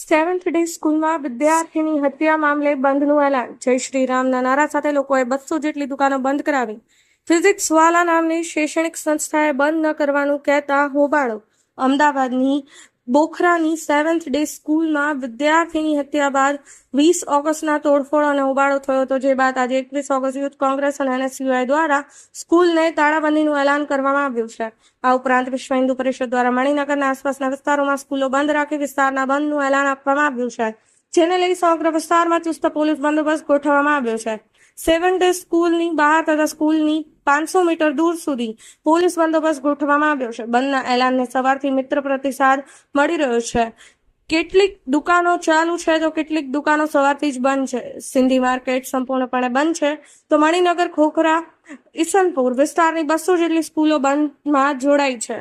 Seventh day સ્કૂલમાં વિદ્યાર્થીની હત્યા મામલે બંધનું એલાન. જય શ્રી રામના નારા સાથે લોકોએ 200 જેટલી દુકાનો બંધ કરાવી. ફિઝિક્સ વાલા નામની શૈક્ષણિક સંસ્થાએ બંધ ન કરવાનું કહેતા હોબાળો. અમદાવાદની બોખરાની સેવન્થ ડે સ્કૂલમાં વિદ્યાર્થીની હત્યા બાદ 20 ઓગસ્ટના તોડફોડ અને હોબાળો થયો હતો, જે બાદ આજે 21 ઓગસ્ટ યુથ કોંગ્રેસ અને NSUI દ્વારા સ્કૂલને તાળાબંધીનું એલાન કરવામાં આવ્યું છે. આ ઉપરાંત વિશ્વ હિન્દુ પરિષદ દ્વારા મણિનગરના આસપાસના વિસ્તારોમાં સ્કૂલો બંધ રાખી વિસ્તારના બંધનું એલાન આપવામાં આવ્યું છે, જેને લઈ સમગ્ર વિસ્તારમાં ચુસ્ત પોલીસ બંદોબસ્ત ગોઠવવામાં આવ્યો છે. સેવન્થ ડે સ્કૂલની બહાર તથા સ્કૂલની 500 મીટર દૂર સુધી પોલીસ બંદોબસ્ત ગોઠવવામાં આવ્યો છે. બંધના એલાનને સવારથી મિત્ર પ્રતિસાદ મળી રહ્યો છે. કેટલીક દુકાનો ચાલુ છે તો કેટલીક દુકાનો સવારથી જ બંધ છે. સિંધી માર્કેટ સંપૂર્ણપણે બંધ છે તો મણિનગર, ખોખરા, ઈસનપુર વિસ્તારની 200 જેટલી સ્કૂલો બંધમાં જોડાઈ છે.